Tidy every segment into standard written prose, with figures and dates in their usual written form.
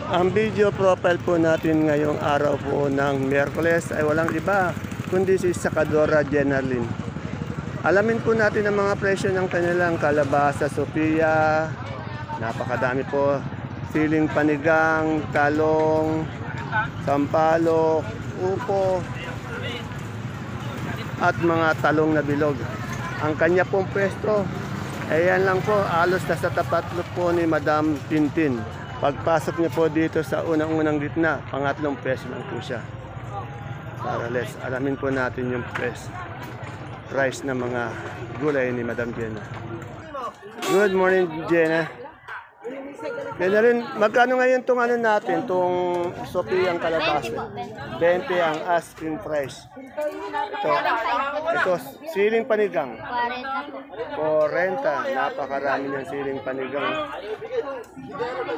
Ang video profile po natin ngayong araw po ng Miyerkules ay walang iba kundi si Sakadora Jenarlyn. Alamin po natin ang mga presyo ng kanilang kalabasa, Sophia, napakadami po, siling panigang, talong, sampalok, upo, at mga talong na bilog. Ang kanya pong pwesto, ayan lang po, alos na sa tapat po ni Madam Tintin. Pagpasok niyo po dito sa unang-unang gitna, pangatlong pwesto lang po siya. Para alamin po natin yung price ng mga gulay ni Madam Jenna. Good morning, Jenna. Jenna rin, magkano ngayon itong ano natin, itong Sophia ang kalabasa? 20 ang asking price. Ito siling panigang. 40. Napakarami ng siling panigang.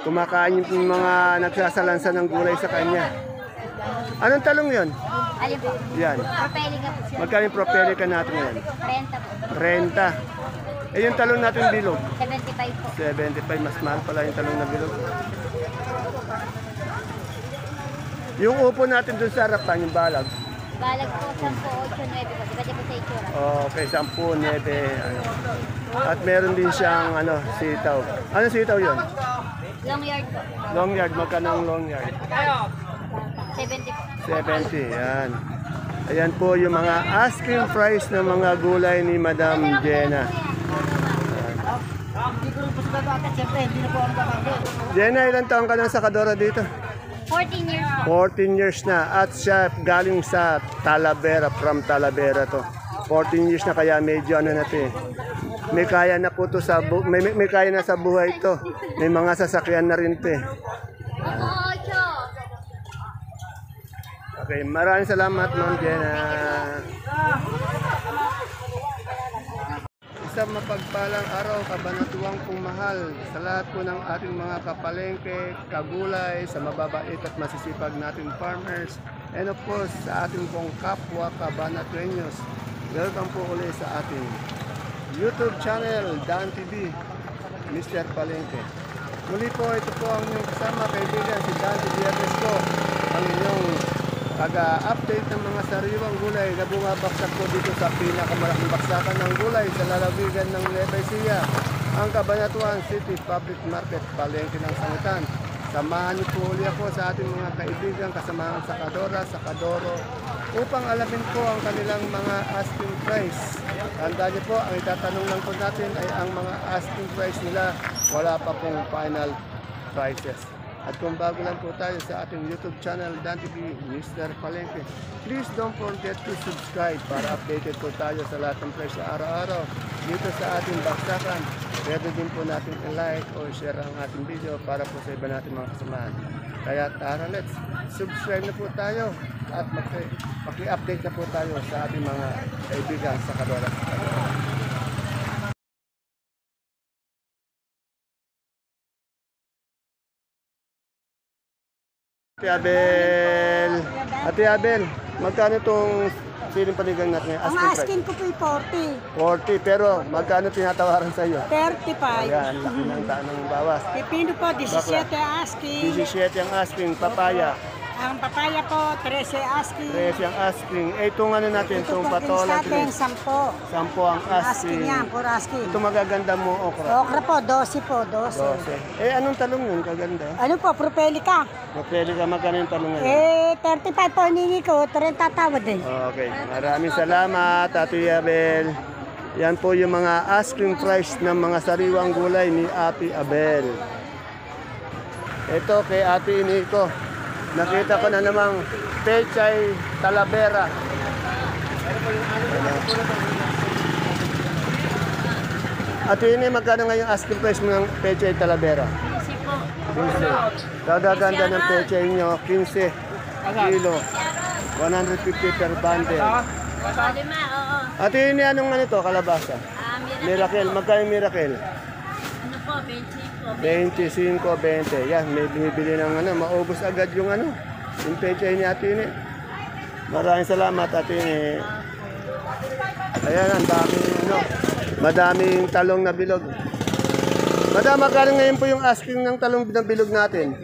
Kumakain yung mga nagsasalansa ng gulay sa kanya. Anong talong yon? Alin po? Yan. Propelica po siya. Magkano yung propelica natin yan? 30 po. 30. Eh yung talong natin bilog? 75 po. 75. Mas mahal pala yung talong na bilog. Yung upo natin dun sa harapan, yung balag. Balag po, 10 po, 8, 9 po. Depende po sa itsura. Okay, 10, 9. Ano. At meron din siyang ano, sitaw. Ano sitaw yun? Long yard po. Long yard. Magkano ang long yard? 70 po. 70, yan. Ayan po yung mga asking price ng mga gulay ni Madam Jenna. Jenna, ilang taon ka ng sakadora dito? 14 years po. 14 years na. At siya galing sa Talavera, from Talavera to. 14 years na kaya medyo ano na to eh. May kaya na po to sa may kaya na sa buhay to. May mga sasakyan na rin to eh. Okay, maraming salamat, Ma'am Jenna. Isang mapagpalang araw, kabanatuang pumahal sa lahat po ng ating mga kapalengke, kagulay, sa mababait at masisipag nating farmers, and of course, sa ating pong kapwa kabanatuenyos. Welcome po ulit sa ating YouTube channel, Dan TV, Mr. Palengke. Muli po, ito po ang inyong kasama, kaibigan, si Dan TV Arresco, ang inyong taga-update ng mga sariwang gulay na bumabaksak po dito sa pinakamalaking baksakan ng gulay sa lalawigan ng Nueva Ecija, ang Cabanatuan City Public Market, Palengke ng Sangitan. Samahan niyo po ulit ako sa ating mga kaibigan, kasamahan sa Sakadoro, upang alamin po ang kanilang mga asking price. Tandaan niyo po, ang itatanong lang po natin ay ang mga asking price nila, wala pa pong final prices. At kung bago lang po tayo sa ating YouTube channel, Dan TV, Mr. Palengke, please don't forget to subscribe para updated po tayo sa lahat ng presyo araw-araw dito sa ating baksakan. Pwede din po natin i-like o share ang ating video para po sa iba natin mga kasamahan. Kaya tara, let's subscribe na po tayo at maki-update na po tayo sa ating mga kaibigan sa Sakadora. Ate Abel, magkano itong siling panigang natin? Ang asking ko po ay 40, 40. pero magkano tinatawaran sa iyo? 35. Ayan, laki ng tanong bawas. Pipino po, 17 asking. 17 ang asking, papaya. Ang papaya po, 13 asking. 13 ang asking. Eh, itong ano natin, Ito itong po, patola natin, green. 10. 10 ang Asking asking. yan, puro asking. Ito magaganda mo, okra. Okra po, 12 po, 12. 12. Eh, anong talong yun? Kaganda. Ano po, propelica? Mapili ka, magkano yung talong ngayon? 35 po hiningi ko, 30 tatawad din. Okay, maraming salamat, Ate Abel. Yan po yung mga asking price ng mga sariwang gulay ni Ate Abel. Ito kay Ate Nico. Nakita ko na namang Pechay Talavera. Ate Ini, magkano nga yung asking price mo ng Pechay Talavera? 15 po. 15. Kagaganda ng Pechay nyo, 15 kilo. 150 per bundle. Lima, oo. Ate Ini, anong ano to, kalabasa? Miracle, magkano yung Miracle? Ano po, 25 po. 25, 20. Yan, may bumibili ng ano, maubos agad yung ano, yung pechay ni Ate Ini. Maraming salamat, Ate Ini. Ayan, ang daming ano, madaming talong na bilog. Madam, magkano ngayon po yung asking ng talong ng bilog natin?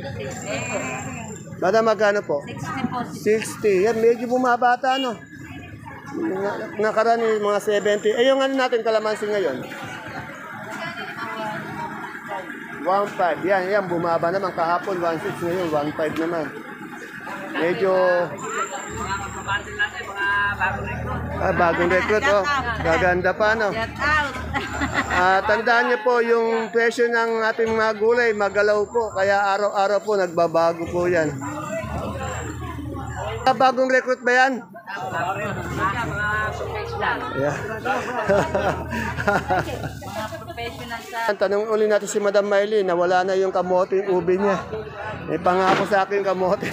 Madam, magkano po? 60 po. 60. Yan, medyo bumabata, no? Nakaraan yung mga 70. Eh, yung ano natin, kalamansi ngayon? 1.5. Yan, bumaba naman. Kahapon, 1.6 ngayon, 1.5 naman. Medyo... bagong recruit, oh. Gaganda pa, no? Tandaan niyo po, yung presyo ng ating mga gulay, magalaw po. Kaya araw-araw po, nagbabago po yan. Bagong recruit ba yan? Yeah. Tanong uli natin si Madam Miley, nawala na yung kamote yung ubi niya. May pangako sa akin kamote.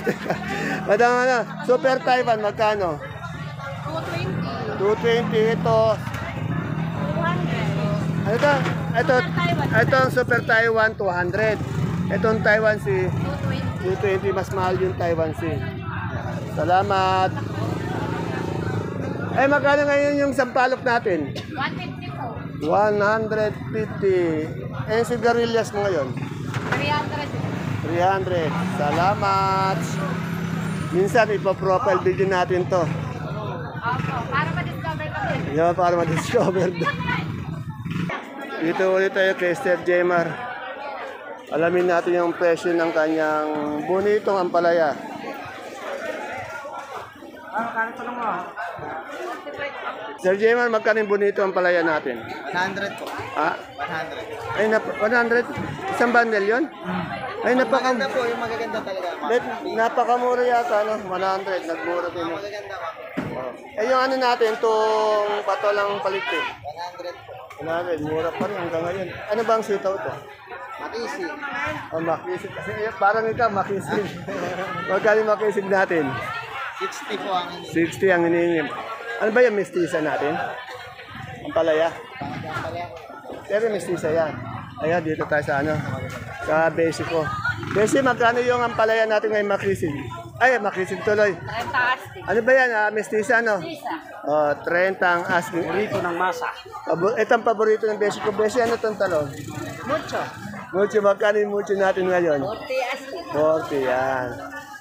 Madam, Super Taiwan, magkano? 220 ito. Ito ang Super Taiwan, 200. Itong Taiwan si 220, mas mahal yung Taiwan si. Salamat. Eh, magkano ngayon yung sampalok natin? 150 po. 150. Eh, sigarilyas mo ngayon? 300. 300. Salamat. Minsan, ipaprofile video natin to. Opo, para ma-discover kami. Yan, para ma-discover. Dito ulit tayo kay Sir Jemar. Alamin natin yung presyo ng kanyang bonitong ampalaya. Sir Jemar, magkano yung bonito ampalaya natin? 100 po. Ah, 100. ay, 100? Isang bundle yun? Ay, Maganda po, yung magaganda talaga. napakamura yata, no? 100, nagmura din. No? Magaganda po. Eh, yung ano natin, itong patolang palito. 100 po. 100, mura pa rin hanggang ngayon. Ano ba ang sitaw to? Makisi. Oh, makisig. Kasi parang ikaw, makisig. Magkano yung makisig natin? 60 po ang 60 ang hinihingim. Ano ba yung mestiza natin? Ang palaya? Pero mestiza yan. Ayan, dito tayo sa ano? Sa basic ko. Basic, magkano yung ang palaya natin ngayon makisig? Ay, makisig tuloy. 30 astig. Ano ba yan? Mestiza, no? Isa. Oh, 30 ang asking. Rito ng masa. Ito ang paborito ng basic ko. Basic, ano itong talong? Mucho. Mucho, magkano yung mucho natin ngayon? 40 astig. 40, yan.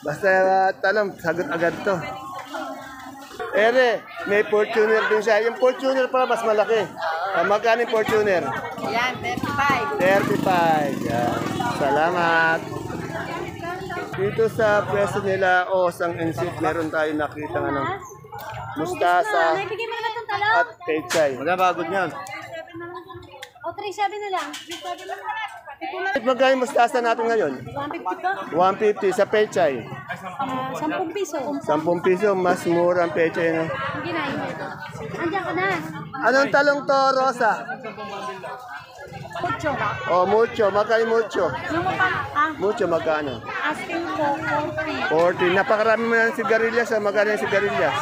Basta talong, sagot agad to. Ere, may Fortuner din siya. Yung Fortuner pala mas malaki. Magkano yung Fortuner? Yan, 35. 35. Yan. Salamat. Dito sa pwesto nila, Osang Ensit, meron tayo nakita ano, mustasa Bigyan mo naman itong talong. at pechay. Magabagod niyan. O, 3.7 na lang. 3.7 na lang. Magkano yung mustasa natin ngayon? 150 po. 150 sa pechay. 10 piso. 10 piso, mas mura ang pechay. No? Hindi na yun. Andiyan ka na. Anong talong to, Rosa? Mucho. Oh, mucho. Magkano yung mucho? Yung pa, Mucho, magkano? asking ko 40. Napakarami mo ng sigarilyas. Magkano yung sigarilyas?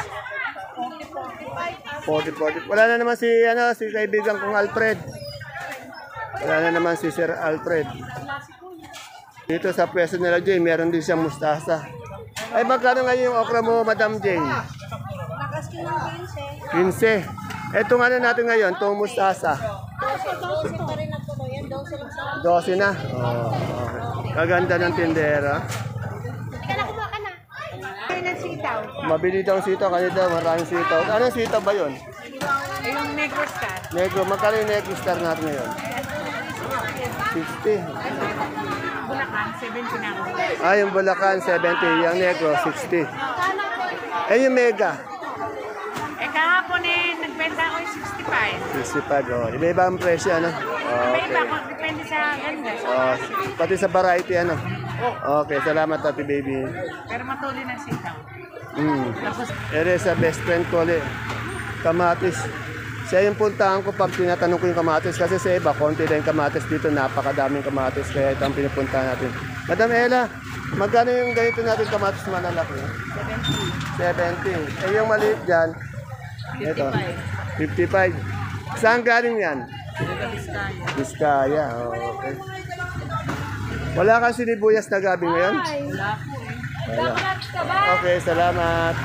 40. Wala na naman si, si kaibigan kong Alfred. Wala na naman si Sir Alfred. Dito sa pwesto nila, Jay, meron din siyang mustasa. Ay, magkano ngayon yung okra mo, Madam Jane? Nakasking ng 15. Etong ano natin ngayon, itong mustasa. 12 pa rin na po. Yan, 12 lang sa 12 na. Oh, okay. Kaganda ng tindera. Ika na, kumuha ka na. Ayun ang sitaw. Mabili daw ang sitaw, kanina maraming sitaw. Anong sitaw ba yun? Yung negro star. Negro, magkano yung negro star natin ngayon? 50. Bulacan, 70 na ako. Ah, yung Bulacan, 70. Yung negro, 60. Eh, yung mega? Eh, kahapon nagbenta ako yung 65. 65, oh. Iba-iba ang presyo, ano? May Okay. iba kung depende sa ganda. Oh, pati sa variety, ano? Okay, salamat, Ate Baby. Pero matuloy ng sitaw. Tapos, Ere sa best friend ko ulit. Kamatis. Siya yung puntahan ko pag tinatanong ko yung kamatis. Kasi sa iba, konti lang yung kamatis dito. Napakadaming kamatis. Kaya ito ang pinupuntahan natin. Madam Ella, magkano yung ganito natin kamatis malalaki? 70. Eh yung maliit dyan? 55. Ito. 55. Saan galing yan? Biskaya. Oh, okay. Wala kang sinibuyas na gabi ngayon? Wala. Okay, salamat.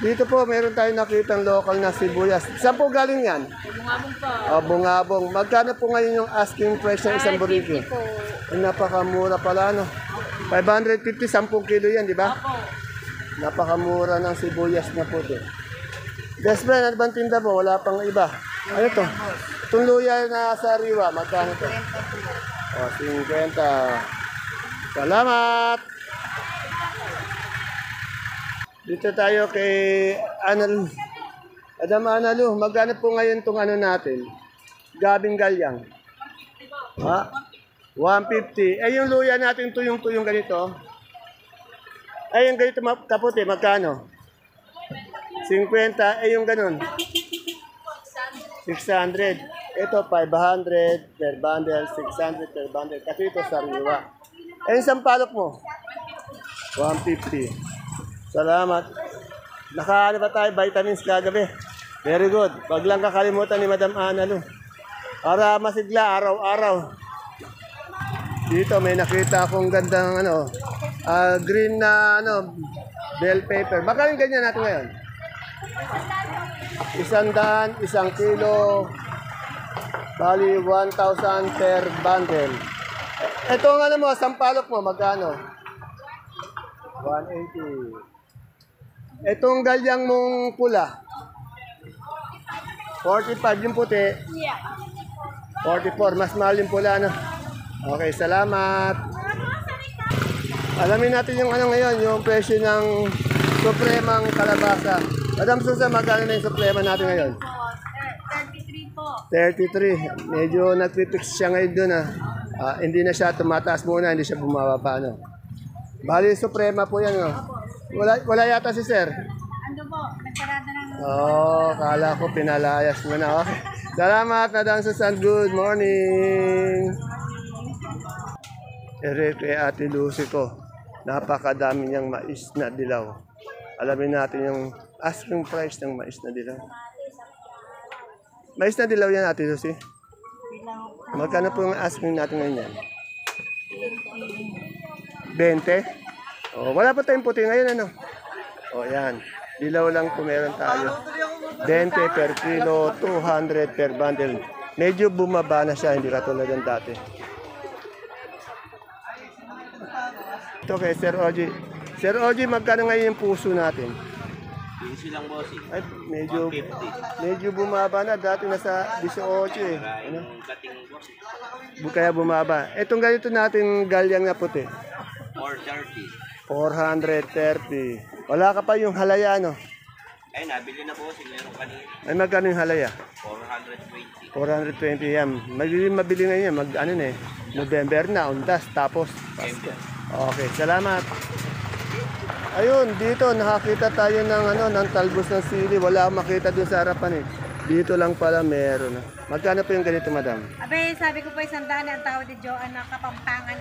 Dito po, meron tayong nakitang local na sibuyas. Saan po galing yan? Bungabong po. Bungabong. Magkano po ngayon yung asking price ng isang burrito? Napakamura pala, no? 550, 10 kilo yan, di ba? Napakamura ng sibuyas na puti. Best friend, ano bang tinda mo? Wala pang iba. Ano to? Itong luya na sariwa, magkano to? 50. Salamat! Dito tayo kay Anal. Madam Analu, magkano po ngayon itong ano natin? Gabing galyang. Ha? 150. Eh yung luya natin tuyong-tuyong ganito. Ay yung ganito kaputi, magkano? 50. Eh yung ganun. 600. Ito 500 per bundle, 600 per bundle. Kasi ito sariwa. Eh yung sampalok mo? 150. Salamat. Nakaano ba tayo vitamins kagabi? Very good. Wag lang kakalimutan ni Madam Analu. Para masigla araw-araw. Dito may nakita akong gandang green na bell pepper. Magkano ganyan natin ngayon? 100, 1 kilo. Bali 1,000 per bundle. Ito ang mo, sampalok mo, magkano? 180. Itong galyang mong pula. 45 yung puti. 44, mas mahal yung pula, no? Okay, salamat. Alamin natin yung ngayon, yung presyo ng supremang kalabasa. Madam Susan, magkano na yung suprema natin ngayon? 33 po. 33. Medyo nagpipix siya ngayon dun, hindi na siya tumataas muna, hindi siya bumababa, no? Bali, suprema po yan, no? Wala yata si sir. Ando po, nagparada ng... Kala ko pinalayas mo na. Okay. Salamat, Madam Susan. Good morning. Kay Ate Lucy ko, napakadami niyang mais na dilaw. Alamin natin yung asking price ng mais na dilaw. Mais na dilaw yan, Ate Lucy. Magkano po yung asking natin ngayon yan? 20? Wala pa tayong puti ngayon, ano? Yan. Dilaw lang po meron tayo. 20 per kilo, 200 per bundle. Medyo bumaba na siya, hindi katulad ng dati. Ito kay Sir Oji. Sir Oji, magkano ngayon yung puso natin? 15 lang, bossing. Ay, medyo 150. medyo bumaba na. Dati nasa 18 eh. Ano? Yung kating bossing. Kaya bumaba. Itong ganito natin galyang na puti. 430. 430. Wala ka pa yung halaya, no? Ay, nabili na, bossing. Meron kanina. Ay, magkano yung halaya? 420. 420 yan. Mabili ngayon yan. November na, undas, tapos Pasko. Okay, salamat. Ayun, dito nakakita tayo ng talbos ng sili. Wala akong makita dun sa harapan eh. Dito lang pala meron. Magkano po yung ganito, madam? Abe, sabi ko pa 100 ang tawad ni Joanne na Kapampangan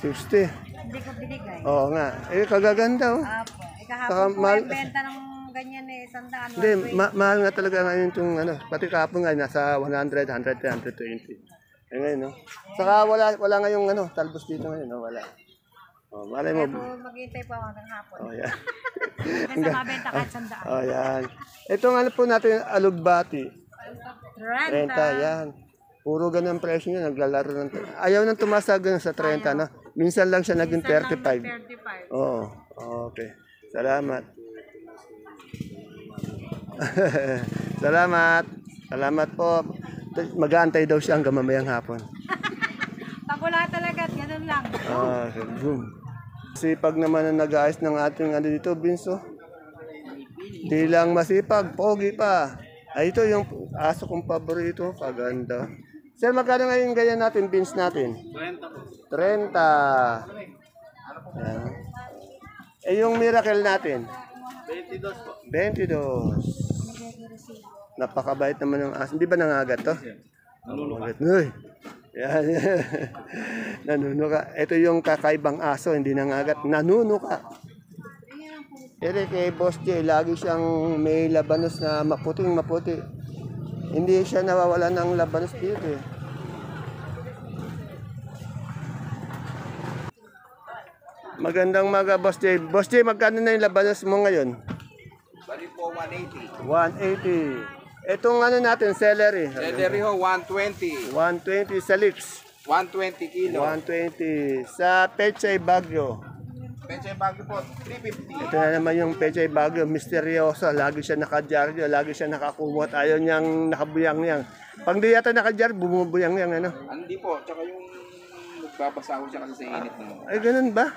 60. 60. Hindi ko binigay. Oo nga. Eh, kagaganda oh. Apo. Saka Kahapon po mahal- yung benta ng ganyan 100. Hindi, mahal nga talaga ngayon itong pati kapon nga, nasa 100, 110, 120. Eh ngayon, no? Saka wala ngayong talbos dito ngayon, no? Wala. Malay mo. Kaya po maghintay po ako ng hapon. Yan. Kasi mabenta kahit 100. Yan. Itong po natin, alugbati. 30, 30. yan. Puro ganun ang presyo niya, naglalaro ng... Ayaw nang tumasag sa 30, no? Minsan lang siya naging 35. 35. Oo, okay. Salamat. Salamat po. Mag-aantay daw siya hanggang mamayang hapon. Pakula talaga, ganun lang. Boom. Sipag naman ang nag-aayos ng ating dito, Binso. Di lang masipag, pogi pa. Ay, ito yung aso kong paborito. Kaganda. Sir, magkano ngayon ganyan natin, beans natin? 30. Yan. Eh, yung miracle natin? 22 po. 22. Napakabait naman ng aso. Hindi ba nangagat to? Nanunuka. Uy. Yan. Nanunuka. Ito yung kakaibang aso, hindi nangagat. Nanunuka. Pero kay Boss J, lagi siyang may labanos na maputing-maputi. Hindi siya nawawala ng labanos dito eh. Magandang maga, Boss J. Boss J, magkano na yung labanos mo ngayon? Bali po 180. 180. Itong ano natin, celery. Celery ho, 120. 120 sa lips. 120 kilo. 120 sa Pechay Bagyo. Peche Bago po, 350. Ito na naman yung Pechay Bagyo, misteryoso. Lagi siya nakadyaryo, lagi siya nakakumot. Ayaw niyang nakabuyang-yang. Pag di yata nakadyar, bumubuyang-yang. Ano? Hindi po, tsaka yung nagbabasa ko siya kasi sa init mo. Ay, ganun ba?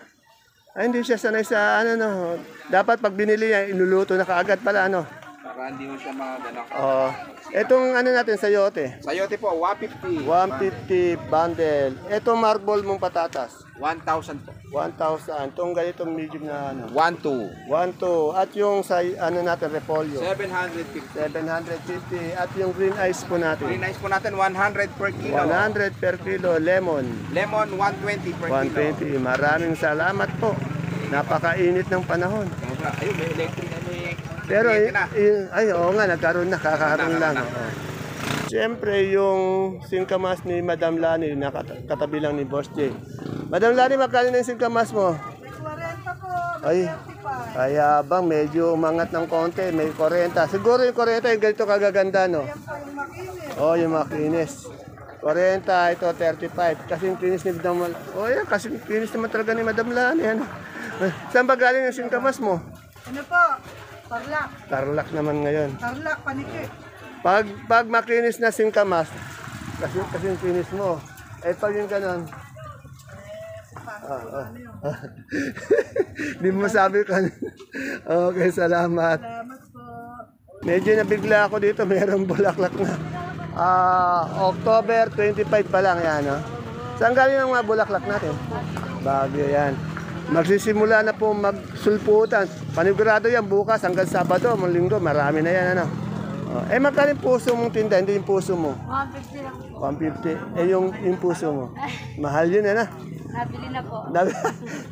Ay, hindi siya sanay sa ano, no. Dapat pag binili niya, inuluto na kaagad pala, ano. Para hindi mo siya maganak. Oo. Itong ano natin, sayote. Sayote po, 150. 150 bundle. Itong marble mong patatas. 1,000 po. 1,000. Itong ganitong medium na ano. 1,200. 1,200. At yung sa ano natin, repolyo. 750. 750. At yung green ice po natin. Green ice po natin, 100 per kilo. 100 per kilo. Lemon. Lemon, 120 per kilo. 120. Maraming salamat po. Napakainit ng panahon. Ayun, may electric na may... Pero, Kuryente na. ay, oo nga, nagkaroon na, kakaroon lang. Oo. Siyempre, yung singkamas ni Madam Lani, nakatabi lang ni Boss J. Madam Lani, magkano na yung singkamas mo? 40 po. Ay, kaya bang medyo umangat ng konti, may 40. Siguro yung 40, yung ganito kagaganda, no? Oh, yung makinis. 40, ito 35. Kasi yung kinis ni Madam Lani. Oh, yan, kasi yung kinis naman talaga ni Madam Lani. Ano? Saan ba galing yung singkamas mo? Ano po? Tarlac. Tarlac naman ngayon. Tarlac, paniki. Pag makinis na singkamas, kasi yung kinis mo, pag yung ganon, di mo sabi ka. Okay, salamat. Salamat po. Medyo nabigla ako dito, mayroong bulaklak na. October 25 pa lang yan, no? Saan galing ang mga bulaklak natin? Baguio yan. Magsisimula na po magsulputan. Panigurado yan bukas hanggang Sabado, Linggo, marami na yan, ano? Magkano yung puso mong tinda, hindi yung puso mo? 150 lang. 150. Yung puso mo. Mahal yun, ano? Nabili na po.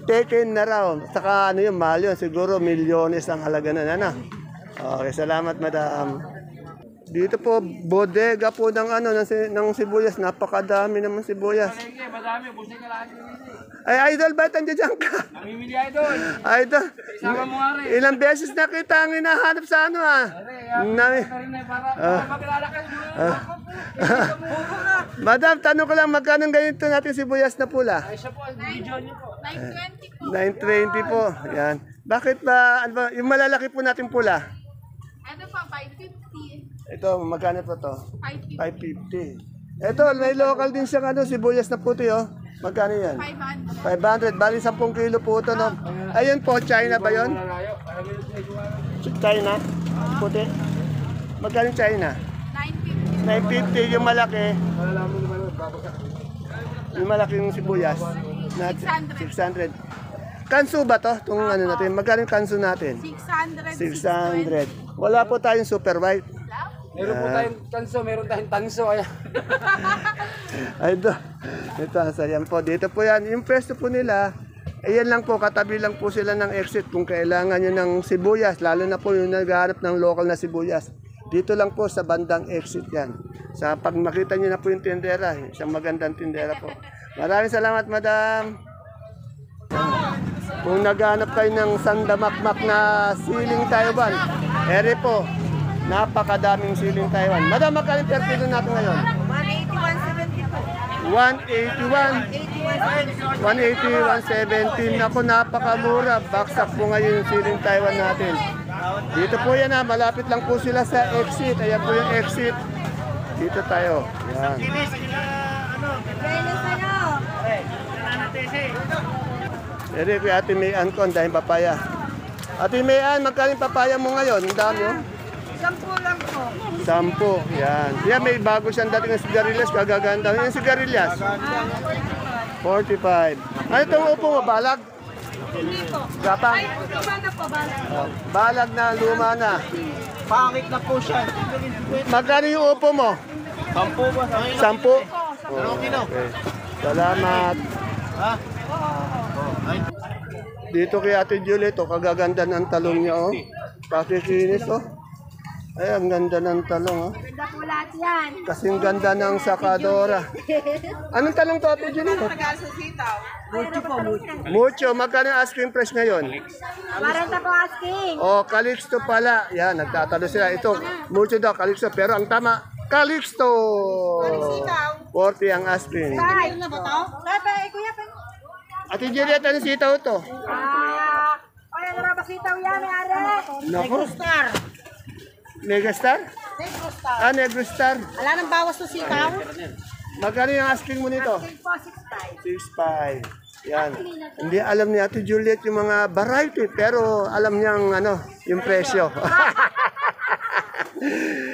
Taken na raw. Saka ano yun, mahal yun. Siguro milyones ang halaga na, ano? Okay, salamat, madam. Dito po, bodega po ng ano ng sibuyas. Napakadami naman sibuyas. Madami, busay ka lang. Ay, idol, ba't nandiyan ka? Namimili idol. Idol, Isama mo nga rin. ilang beses na kita ang hinahanap sa ano, ah. Para makilala ka. Madam, tanong ko lang, magkano ganito natin sibuyas na pula? Ay, siya po, video niyo po. 920 po. 920 po. Yan. Bakit ba, ano ba, yung malalaki po natin pula? Ano pa? 550. Ito, magkano po to? 550. 550. Ito, may local din siyang ano, sibuyas na puti, oh. Magkano yan? 500. 500. Bali, 10 kilo po ito, no? Ayun po, China ba yun? China? Puti? Magkano yung China? 950. 950 yung malaki. Yung malaking sibuyas. 600. 600. Kanso ba to? Itong ano natin. Magkano yung kanso natin? 600. 600. Wala po tayong super white. Meron po tayong tanso, meron tayong tanso. Ayan. Ay, ito, ayan po. Dito po yan. Yung pwesto po nila, ayan lang po, katabi lang po sila ng exit kung kailangan nyo ng sibuyas, lalo na po yung naghahanap ng local na sibuyas. Dito lang po sa bandang exit yan. Sa pag makita nyo na po yung tindera, isang magandang tindera po. Maraming salamat, madam. Kung naghahanap kayo ng sandamakmak na siling Taiwan, ere po, napakadaming siling Taiwan. Madam, magkano per kilo natin ngayon? 180, 170 po. 180, 170. Ako, napakamura. Baksak po ngayon yung siling Taiwan natin. Dito po yan, ha. Malapit lang po sila sa exit. Ayan po yung exit. Dito tayo. Yan. Ere, kay Ate Mayan ko, ang dahil papaya. Ate Mayan, magkano yung papaya mo ngayon? Ang dami, oh. 10 lang po. 10. Yan. Yan, may bago siyang dating ng sigarilyas. Kagaganda. Yung sigarilyas? 45. Ano itong upo mo? Balag? Hindi po. Gapang? Ay, luma na po, bala. Balag na, luma na. Pangit na po siya. Magkano yung upo mo? 10 ba? 10? Okay. Salamat. Dito kay Ate Juliet, oh, kagaganda ng talong niya, oh. Pakikinis, oh. Ay, ang ganda ng talong, oh. Ganda po lahat yan. Kasing ganda ng sakadora. Anong talong to, Ate Julie? Mucho. Magkano ang ice cream price ngayon? 40 po asking. O, Calixto pala. Yan, nagtatalo sila. Ito, mucho daw, Calixto. Pero ang tama, Calixto! 40 ang ice cream. Ay, na ba ito? Kuya, Ate Juliet, ano sitaw to? Ay, ano na ba sitaw yan, may-ari? Naku, Star. Megastar? Negro Star. Ah, Negrostar. Wala nang bawas to sitaw? Magkano yung asking mo nito? Po, 6.5. 6.5. Yan. Hindi alam ni Ate Juliet yung mga variety, pero alam niyang ano, yung presyo.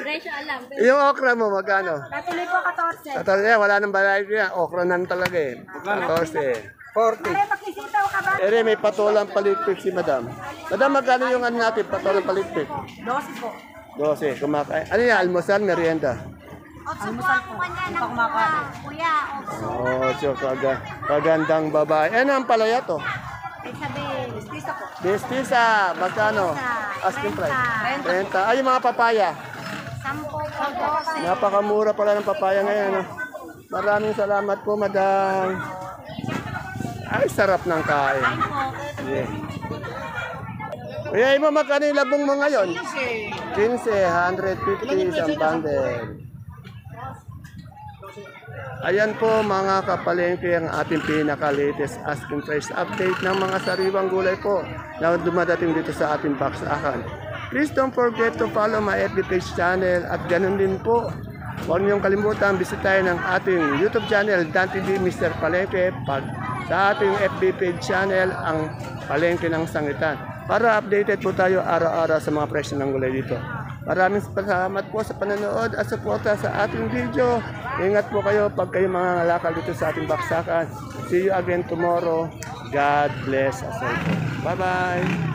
Presyo alam. Yung okra mo, magkano? Natuloy po 14. Tatalo wala nang variety yan. Okra nan talaga eh. 14. 40. Ay, makisitaw ka ba? Ere, may patolang palitpik si Madam. Madam, magkano yung ano natin, patolang palitpik? 12 po. 12. Kumakain. Ano yan? Almusal, merienda? Otso po ang kanya ng kuya. Otso. Oh, so kagandang babae. Ano ang palaya to? Isabel. Pista po. Bestisa, magkano? Asking price. 30. Ay, yung mga papaya. 10 po 12. Napakamura pala ng papaya ngayon. No? Maraming salamat po, Madam. Ay, sarap ng kain. Yeah. Kuya, mo magkano yung labong mo ngayon? 15, 150 isang bundle. Ayan po mga kapalengke ang ating pinaka-latest asking price update ng mga sariwang gulay po na dumadating dito sa ating baksakan. Please don't forget to follow my FB page channel at ganun din po. Huwag niyong kalimutan bisitahin ang ating YouTube channel Dan TV Mr. Palengke sa ating FB page channel ang Palengke ng Sangitan para updated po tayo araw-araw sa mga presyo ng gulay dito. Maraming salamat po sa panonood at suporta sa ating video. Ingat po kayo pag kayo mga ngalakal dito sa ating baksakan. See you again tomorrow. God bless us all. Bye-bye!